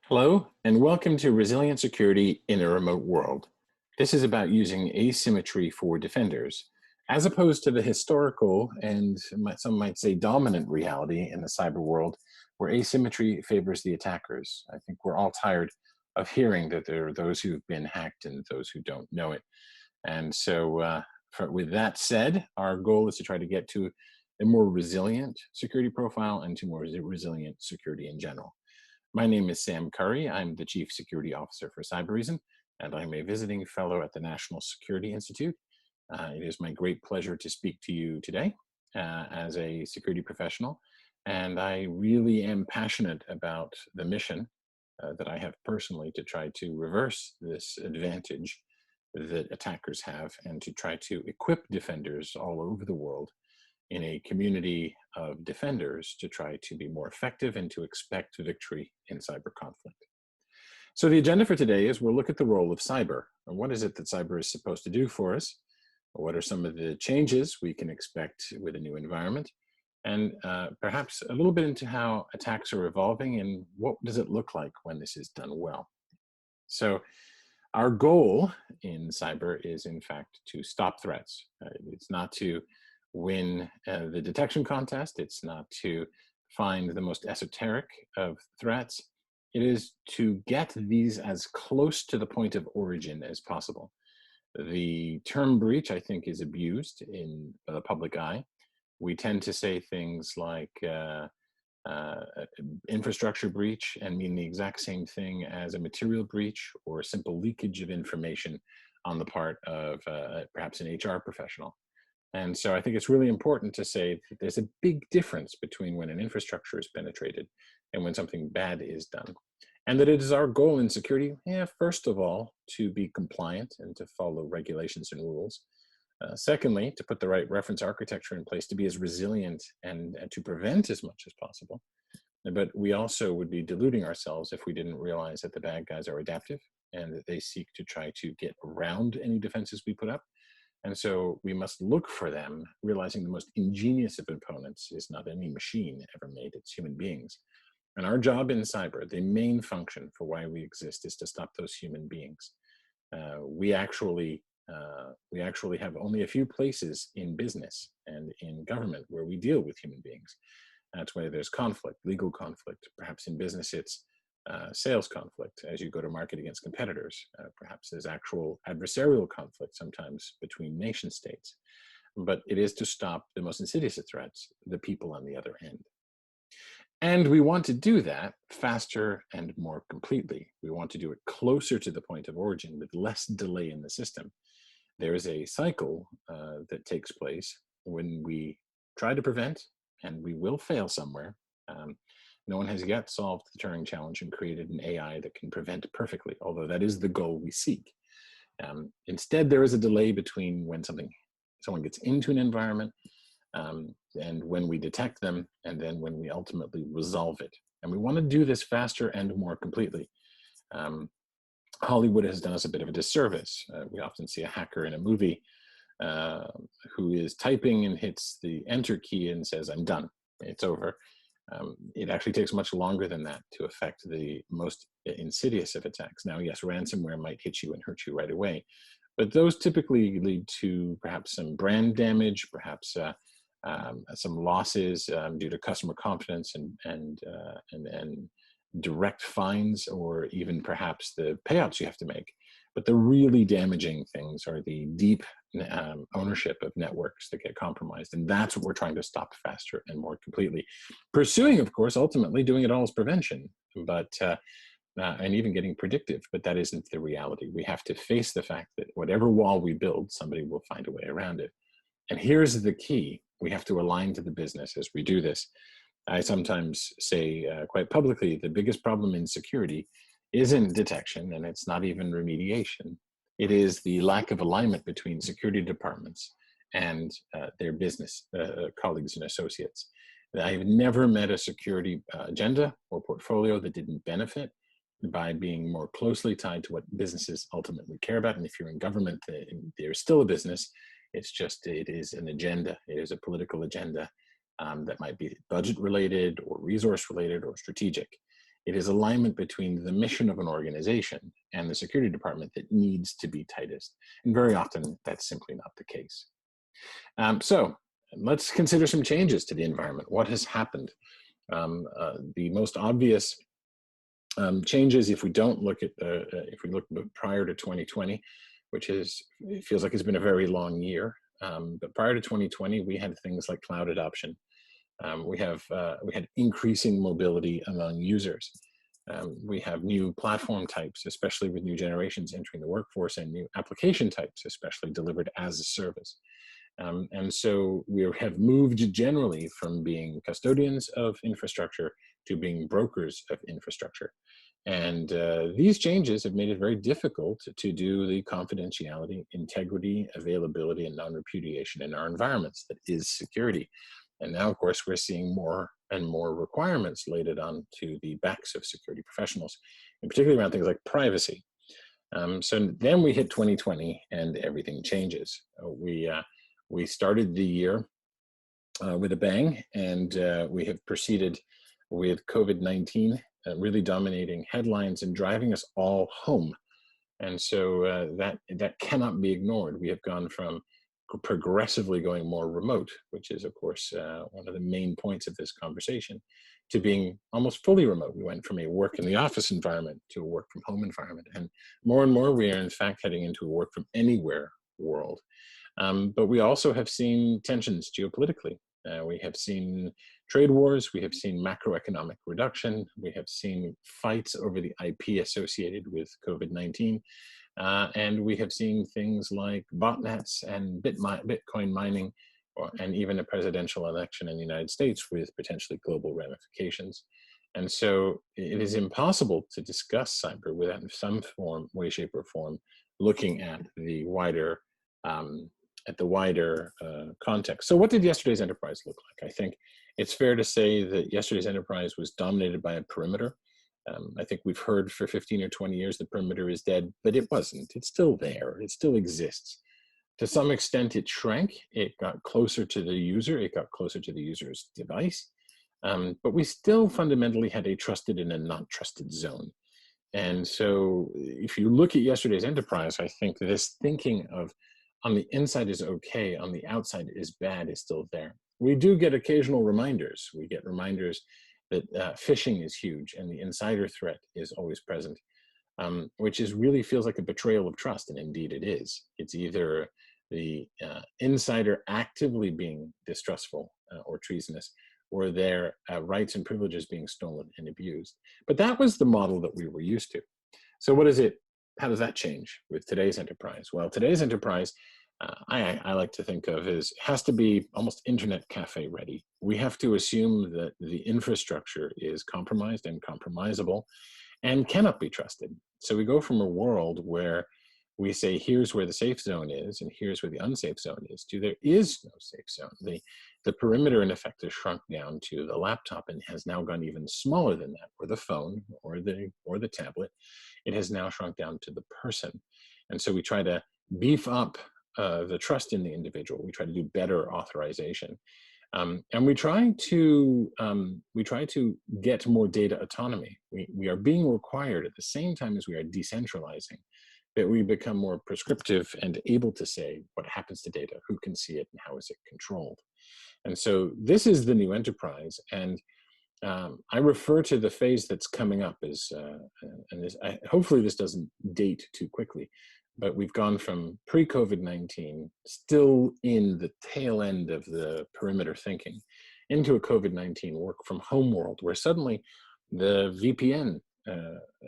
Hello, and welcome to Resilient Security in a Remote World. This is about using asymmetry for defenders, as opposed to the historical and some might say dominant reality in the cyber world, where asymmetry favors the attackers. I think we're all tired of hearing that there are those who've been hacked and those who don't know it. And so, with that said, our goal is to try to get to a more resilient security profile and to more resilient security in general. My name is Sam Curry. I'm the Chief Security Officer for Cybereason, and I'm a visiting fellow at the National Security Institute. It is my great pleasure to speak to you today as a security professional, and I really am passionate about the mission that I have personally to try to reverse this advantage that attackers have and to try to equip defenders all over the world in a community of defenders to try to be more effective and to expect victory in cyber conflict. So the agenda for today is we'll look at the role of cyber. And what is it that cyber is supposed to do for us? What are some of the changes we can expect with a new environment? And perhaps a little bit into how attacks are evolving and what does it look like when this is done well. So our goal in cyber is, in fact, to stop threats. It's not to win the detection contest. It's not to find the most esoteric of threats. It is to get these as close to the point of origin as possible. The term breach, I think, is abused in the public eye. We tend to say things like uh, infrastructure breach and mean the exact same thing as a material breach or simple leakage of information on the part of perhaps an HR professional. And so I think it's really important to say that there's a big difference between when an infrastructure is penetrated and when something bad is done. And that it is our goal in security, first of all, to be compliant and to follow regulations and rules. Secondly, to put the right reference architecture in place to be as resilient and to prevent as much as possible. But we also would be deluding ourselves if we didn't realize that the bad guys are adaptive and that they seek to try to get around any defenses we put up. And so we must look for them, realizing the most ingenious of opponents is not any machine ever made, it's human beings. And our job in cyber, the main function for why we exist, is to stop those human beings. We actually have only a few places in business and in government where we deal with human beings. That's why there's conflict, legal conflict. Perhaps in business, it's sales conflict as you go to market against competitors. Perhaps there's actual adversarial conflict sometimes between nation states. But it is to stop the most insidious of threats, the people on the other end. And we want to do that faster and more completely. We want to do it closer to the point of origin with less delay in the system. There is a cycle that takes place when we try to prevent, and we will fail somewhere. No one has yet solved the Turing challenge and created an AI that can prevent perfectly, although that is the goal we seek. Instead, there is a delay between when someone gets into an environment and when we detect them, and then when we ultimately resolve it. And we want to do this faster and more completely. Hollywood has done us a bit of a disservice. We often see a hacker in a movie who is typing and hits the enter key and says, "I'm done, it's over." It actually takes much longer than that to affect the most insidious of attacks. Now, yes, ransomware might hit you and hurt you right away, but those typically lead to perhaps some brand damage, perhaps some losses due to customer confidence and direct fines, or even perhaps the payouts you have to make. But the really damaging things are the deep ownership of networks that get compromised. And that's what we're trying to stop faster and more completely. Pursuing, of course, ultimately doing it all as prevention, but and even getting predictive, but that isn't the reality. We have to face the fact that whatever wall we build, somebody will find a way around it. And here's the key. We have to align to the business as we do this. I sometimes say quite publicly, the biggest problem in security isn't detection, and it's not even remediation. It is the lack of alignment between security departments and their business colleagues and associates. I've never met a security agenda or portfolio that didn't benefit by being more closely tied to what businesses ultimately care about. And if you're in government, there's still a business. It's just, it is an agenda. It is a political agenda that might be budget related or resource related or strategic. It is alignment between the mission of an organization and the security department that needs to be tightest. And very often that's simply not the case. So let's consider some changes to the environment. What has happened? The most obvious changes, if we don't look at, if we look prior to 2020, which is, it feels like it's been a very long year. But prior to 2020, we had things like cloud adoption. We had increasing mobility among users. We have new platform types, especially with new generations entering the workforce, and new application types, especially delivered as a service. And so we have moved generally from being custodians of infrastructure to being brokers of infrastructure. And these changes have made it very difficult to do the confidentiality, integrity, availability, and non-repudiation in our environments that is security. And now, of course, we're seeing more and more requirements laid on to the backs of security professionals, and particularly around things like privacy. So then we hit 2020 and everything changes. We started the year with a bang, and we have proceeded with COVID-19 really dominating headlines and driving us all home. And so that cannot be ignored. We have gone from progressively going more remote, which is, of course, one of the main points of this conversation, to being almost fully remote. We went from a work in the office environment to a work from home environment. And more we are, in fact, heading into a work from anywhere world. But we also have seen tensions geopolitically. We have seen trade wars, we have seen macroeconomic reduction, we have seen fights over the IP associated with COVID-19, and we have seen things like botnets and Bitcoin mining, and even a presidential election in the United States with potentially global ramifications. And so it is impossible to discuss cyber without some form, way, shape, or form, looking at the wider context. So what did yesterday's enterprise look like? I think it's fair to say that yesterday's enterprise was dominated by a perimeter. I think we've heard for 15 or 20 years the perimeter is dead, but it wasn't. It's still there. It still exists. To some extent, it shrank. It got closer to the user. It got closer to the user's device. But we still fundamentally had a trusted and a not trusted zone. And so if you look at yesterday's enterprise, I think this thinking of on the inside is okay, on the outside is bad is still there. We do get occasional reminders. We get reminders that phishing is huge and the insider threat is always present, which really feels like a betrayal of trust, and indeed it is. It's either the insider actively being distrustful or treasonous, or their rights and privileges being stolen and abused. But that was the model that we were used to. So how does that change with today's enterprise? Well, today's enterprise, I like to think of has to be almost internet cafe ready. We have to assume that the infrastructure is compromised and compromisable and cannot be trusted. So we go from a world where we say, here's where the safe zone is and here's where the unsafe zone is, to there is no safe zone. The perimeter, in effect, has shrunk down to the laptop and has now gone even smaller than that, or the phone, or the tablet. It has now shrunk down to the person. And so we try to beef up the trust in the individual. We try to do better authorization. And we try to get more data autonomy. We are being required at the same time as we are decentralizing, that we become more prescriptive and able to say what happens to data, who can see it, and how is it controlled. And so this is the new enterprise. And I refer to the phase that's coming up as, hopefully this doesn't date too quickly, but we've gone from pre-COVID-19, still in the tail end of the perimeter thinking, into a COVID-19 work from home world, where suddenly the VPN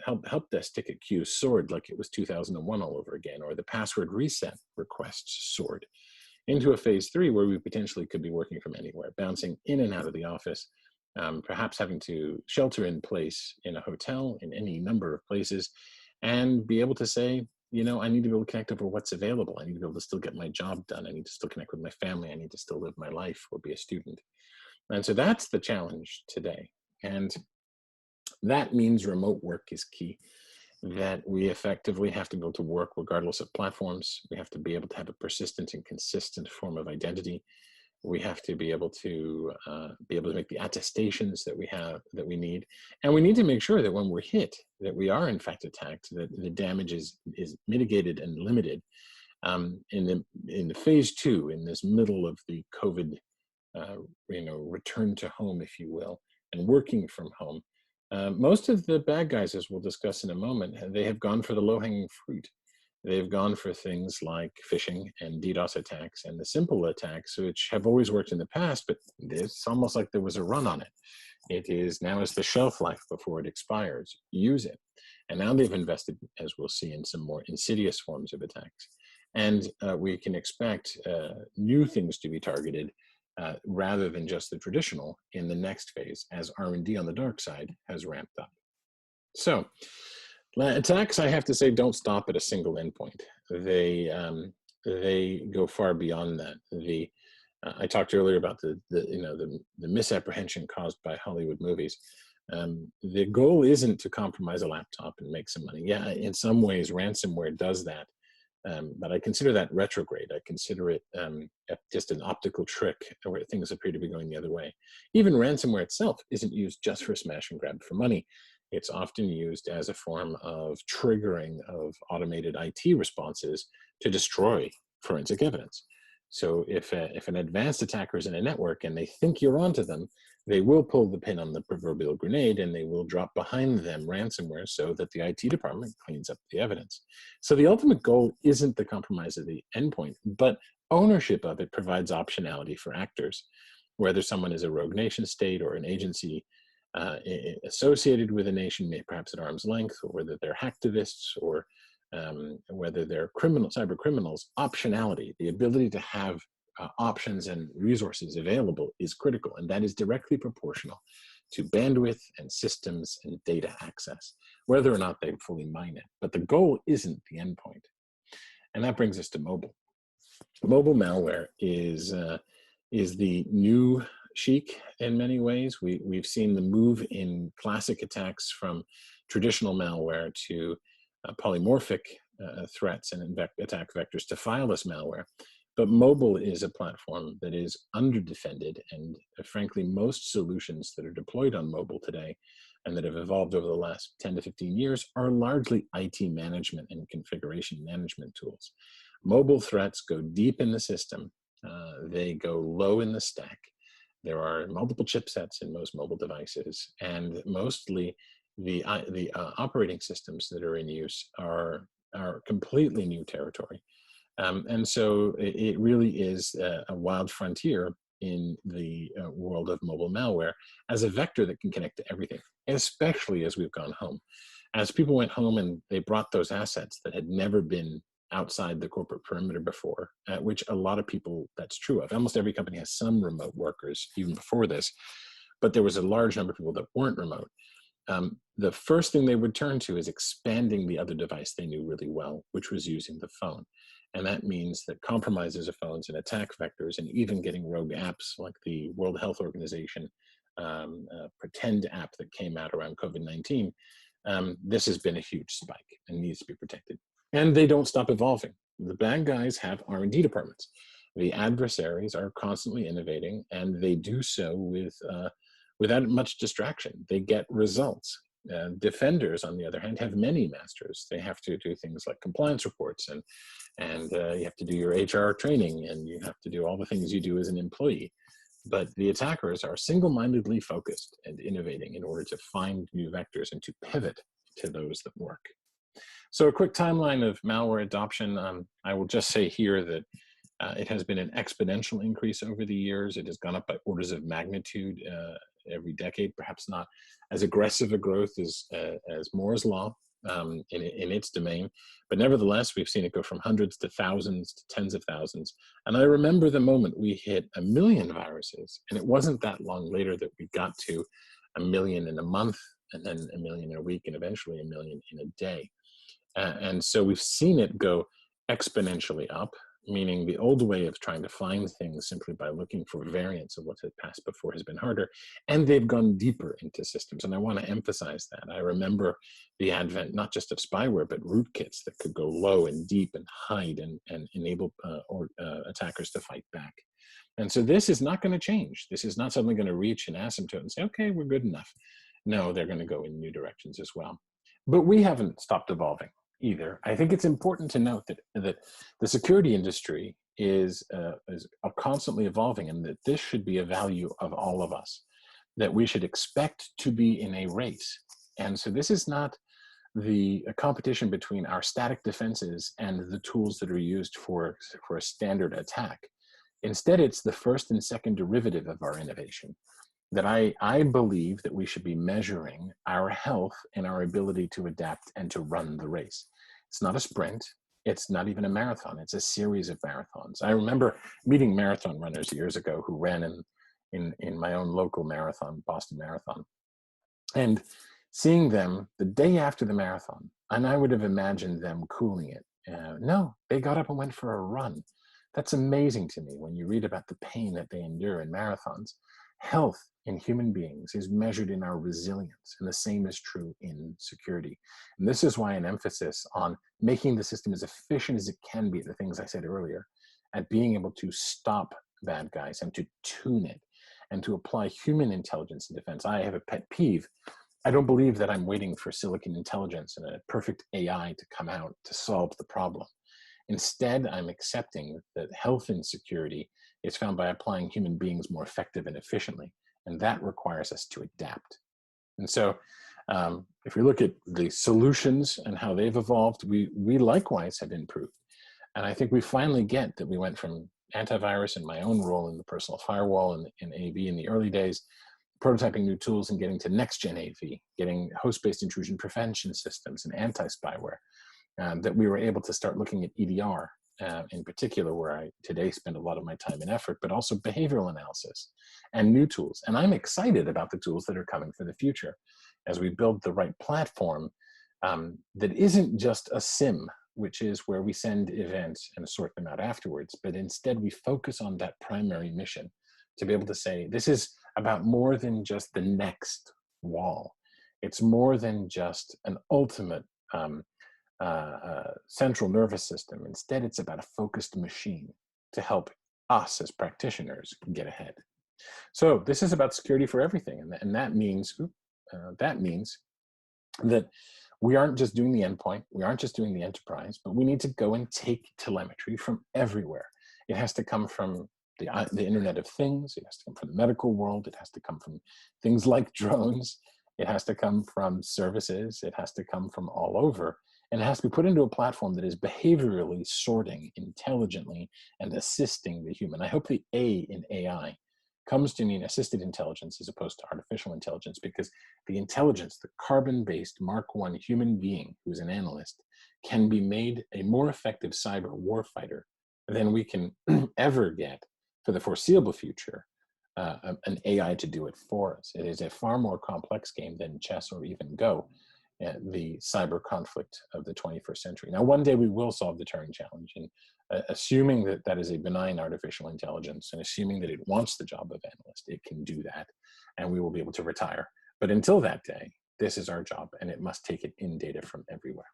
help desk ticket queue soared like it was 2001 all over again, or the password reset requests soared, into a phase 3 where we potentially could be working from anywhere, bouncing in and out of the office, perhaps having to shelter in place in a hotel, in any number of places, and be able to say, I need to be able to connect over what's available. I need to be able to still get my job done. I need to still connect with my family. I need to still live my life or be a student. And so that's the challenge today. And that means remote work is key, that we effectively have to be able to work regardless of platforms. We have to be able to have a persistent and consistent form of identity. We have to be able to make the attestations that we need, and we need to make sure that when we're hit, that we are in fact attacked, that the damage is mitigated and limited. In the phase 2, in this middle of the COVID, return to home, if you will, and working from home, most of the bad guys, as we'll discuss in a moment, they have gone for the low-hanging fruit. They've gone for things like phishing and DDoS attacks and the simple attacks, which have always worked in the past, but it's almost like there was a run on it. It is now is the shelf life before it expires. Use it. And now they've invested, as we'll see, in some more insidious forms of attacks. And we can expect new things to be targeted rather than just the traditional in the next phase, as R&D on the dark side has ramped up. So attacks, I have to say, don't stop at a single endpoint. They go far beyond that. I talked earlier about the misapprehension caused by Hollywood movies. The goal isn't to compromise a laptop and make some money. Yeah, in some ways, ransomware does that. But I consider that retrograde. I consider it just an optical trick where things appear to be going the other way. Even ransomware itself isn't used just for smash and grab for money. It's often used as a form of triggering of automated IT responses to destroy forensic evidence. So if an advanced attacker is in a network and they think you're onto them, they will pull the pin on the proverbial grenade and they will drop behind them ransomware so that the IT department cleans up the evidence. So the ultimate goal isn't the compromise of the endpoint, but ownership of it provides optionality for actors, whether someone is a rogue nation state or an agency associated with a nation, perhaps at arm's length, or whether they're hacktivists or whether they're cyber criminals. Optionality, the ability to have options and resources available, is critical, and that is directly proportional to bandwidth and systems and data access, whether or not they fully mine it. But the goal isn't the endpoint. And that brings us to mobile. Mobile malware is the new chic in many ways. We've seen the move in classic attacks from traditional malware to polymorphic threats and attack vectors to fileless malware. But mobile is a platform that is underdefended, and frankly, most solutions that are deployed on mobile today and that have evolved over the last 10 to 15 years are largely IT management and configuration management tools. Mobile threats go deep in the system. They go low in the stack. There are multiple chipsets in most mobile devices, and mostly the operating systems that are in use are completely new territory. And so it really is a wild frontier in the world of mobile malware as a vector that can connect to everything, especially as we've gone home. As people went home and they brought those assets that had never been outside the corporate perimeter before, which a lot of people, that's true of. Almost every company has some remote workers, even before this, but there was a large number of people that weren't remote. The first thing they would turn to is expanding the other device they knew really well, which was using the phone. And that means that compromises of phones and attack vectors, and even getting rogue apps like the World Health Organization pretend app that came out around COVID-19, this has been a huge spike and needs to be protected. And they don't stop evolving. The bad guys have R&D departments. The adversaries are constantly innovating, and they do so without much distraction. They get results. Defenders, on the other hand, have many masters. They have to do things like compliance reports, and you have to do your HR training, and you have to do all the things you do as an employee. But the attackers are single-mindedly focused and innovating in order to find new vectors and to pivot to those that work. So a quick timeline of malware adoption. I will just say here that it has been an exponential increase over the years. It has gone up by orders of magnitude every decade, perhaps not as aggressive a growth as Moore's Law in its domain. But nevertheless, we've seen it go from hundreds to thousands to tens of thousands. And I remember the moment we hit 1 million viruses, and it wasn't that long later that we got to 1 million in a month, and then 1 million in a week, and eventually 1 million in a day. And so we've seen it go exponentially up, meaning the old way of trying to find things simply by looking for variants of what had passed before has been harder. And they've gone deeper into systems. And I want to emphasize that. I remember the advent, not just of spyware, but rootkits that could go low and deep and hide and enable attackers to fight back. And so this is not going to change. This is not suddenly going to reach an asymptote and say, okay, we're good enough. No, they're going to go in new directions as well. But we haven't stopped evolving either. I think it's important to note that the security industry is constantly evolving, and that this should be a value of all of us, that we should expect to be in a race. And so this is not a competition between our static defenses and the tools that are used for a standard attack. Instead, it's the first and second derivative of our innovation. That I believe that we should be measuring our health and our ability to adapt and to run the race. It's not a sprint. It's not even a marathon. It's a series of marathons. I remember meeting marathon runners years ago who ran in my own local marathon, Boston Marathon, and seeing them the day after the marathon, and I would have imagined them cooling it. No, they got up and went for a run. That's amazing to me when you read about the pain that they endure in marathons. Health in human beings is measured in our resilience, and the same is true in security. And this is why an emphasis on making the system as efficient as it can be, the things I said earlier, at being able to stop bad guys and to tune it and to apply human intelligence in defense. I have a pet peeve. I don't believe that I'm waiting for silicon intelligence and a perfect AI to come out to solve the problem. Instead, I'm accepting that health and security is found by applying human beings more effective and efficiently, and that requires us to adapt. And so if we look at the solutions and how they've evolved, we likewise have improved. And I think we finally get that we went from antivirus and my own role in the personal firewall and in AV in the early days, prototyping new tools and getting to next-gen AV, getting host-based intrusion prevention systems and anti-spyware, that we were able to start looking at EDR in particular, where I today spend a lot of my time and effort, but also behavioral analysis and new tools. And I'm excited about the tools that are coming for the future as we build the right platform that isn't just a SIM, which is where we send events and sort them out afterwards, but instead we focus on that primary mission to be able to say, this is about more than just the next wall. It's more than just an ultimate central nervous system. Instead, it's about a focused machine to help us as practitioners get ahead. So this is about security for everything, and that means that we aren't just doing the endpoint, we aren't just doing the enterprise, but we need to go and take telemetry from everywhere. It has to come from the Internet of Things, it has to come from the medical world, it has to come from things like drones, it has to come from services, it has to come from all over, and it has to be put into a platform that is behaviorally sorting intelligently and assisting the human. I hope the A in AI comes to mean assisted intelligence as opposed to artificial intelligence, because the intelligence, the carbon-based Mark I human being who's an analyst, can be made a more effective cyber warfighter than we can ever get for the foreseeable future, an AI to do it for us. It is a far more complex game than chess or even Go, the cyber conflict of the 21st century. Now, one day we will solve the Turing challenge, and assuming that that is a benign artificial intelligence and assuming that it wants the job of analyst, it can do that, and we will be able to retire. But until that day, this is our job, and it must take it in data from everywhere.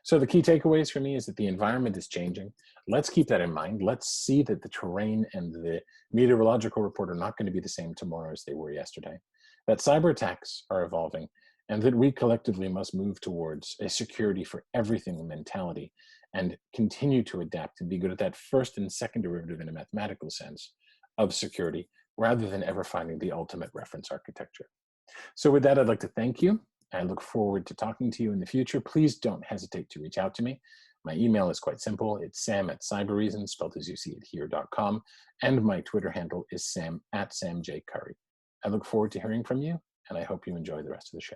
So the key takeaways for me is that the environment is changing. Let's keep that in mind. Let's see that the terrain and the meteorological report are not going to be the same tomorrow as they were yesterday, that cyber attacks are evolving, and that we collectively must move towards a security for everything mentality and continue to adapt and be good at that first and second derivative in a mathematical sense of security, rather than ever finding the ultimate reference architecture. So with that, I'd like to thank you. I look forward to talking to you in the future. Please don't hesitate to reach out to me. My email is quite simple. It's sam@cybereason, spelled as you see it here.com. And my Twitter handle is sam@samjcurry. I look forward to hearing from you, and I hope you enjoy the rest of the show.